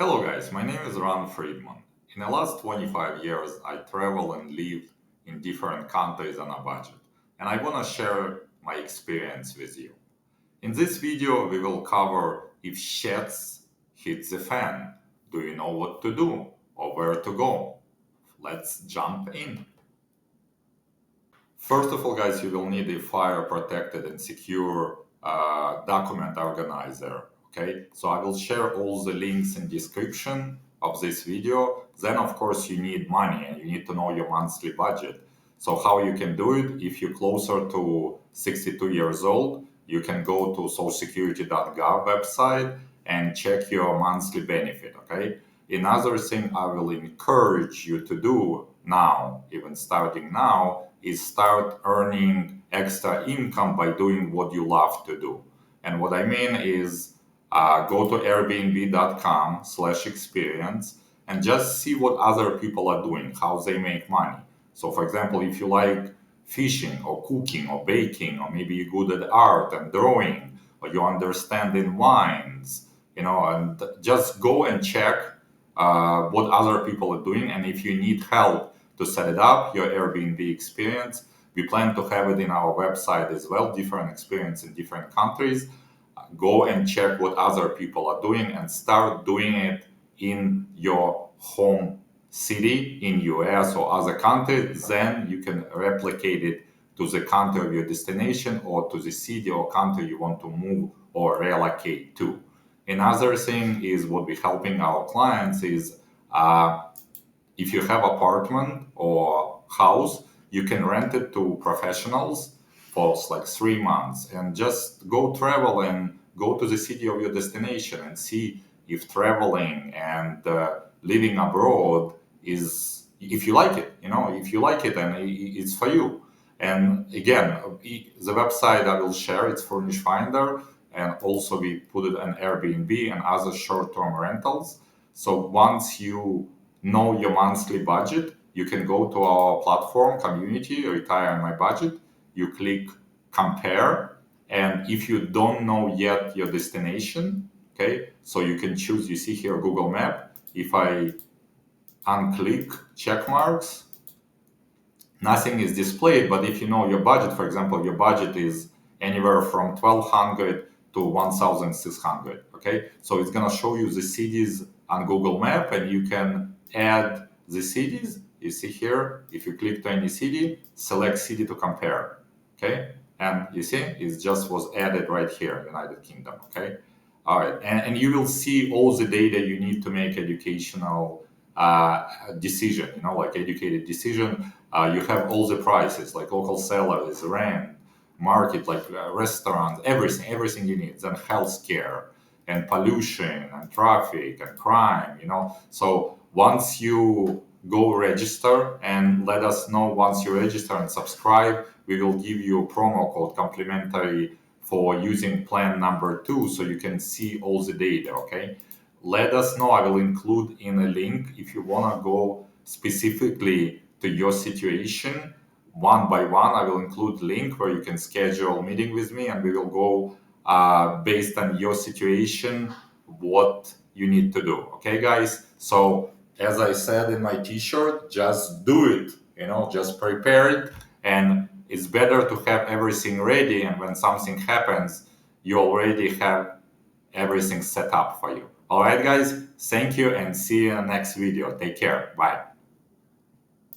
Hello guys, my name is Ron Friedman. In the last 25 years, I travel and live in different countries on a budget, and I want to share my experience with you. In this video, we will cover if shits hit the fan. Do you know what to do or where to go? Let's jump in. First of all, guys, you will need a fire protected and secure document organizer. Okay, so I will share all the links in description of this video. Then, of course, you need money and you need to know your monthly budget. So how you can do it? If you're closer to 62 years old, you can go to socialsecurity.gov website and check your monthly benefit. Okay. Another thing I will encourage you to do now, even starting now, is start earning extra income by doing what you love to do. And what I mean is go to airbnb.com/experience and just see what other people are doing, how they make money. So for example, if you like fishing or cooking or baking, or maybe you're good at art and drawing, or you understand in wines, and just go and check what other people are doing. And if you need help to set it up, your Airbnb experience, we plan to have it in our website as well, different experience in different countries. Go and check what other people are doing and start doing it in your home city in US or other countries. Then you can replicate it to the country of your destination or to the city or country you want to move or relocate to. Another thing is what we're helping our clients is if you have apartment or house, you can rent it to professionals for like 3 months and just go travel and go to the city of your destination and see if traveling and living abroad is, if you like it, if you like it and it's for you. And again, the website I will share, it's Furnish Finder, and also we put it on Airbnb and other short-term rentals. So once you know your monthly budget, you can go to our platform community, Retire on My Budget. You click compare, and if you don't know yet your destination, okay, so you can choose. You see here Google Map. If I unclick check marks, nothing is displayed. But if you know your budget, for example, your budget is anywhere from 1,200 to 1,600. Okay, so it's gonna show you the cities on Google Map, and you can add the cities. You see here, if you click to any city, select city to compare. Okay, and you see it just was added right here, United Kingdom. Okay, all right, and you will see all the data you need to make educational decision. Like educated decision. You have all the prices, like local sellers, rent, market, like restaurants, everything you need. Then healthcare and pollution and traffic and crime. So once you go register and let us know once you register and subscribe, we will give you a promo code complimentary for using plan number 2, so you can see all the data. Okay, let us know. I will include in a link if you want to go specifically to your situation one by one. I will include link where you can schedule a meeting with me, and we will go based on your situation what you need to do. Okay, guys, so as I said in my t-shirt, just do it, just prepare it. And it's better to have everything ready, and when something happens, you already have everything set up for you. All right, guys, thank you, and see you in the next video. Take care. Bye.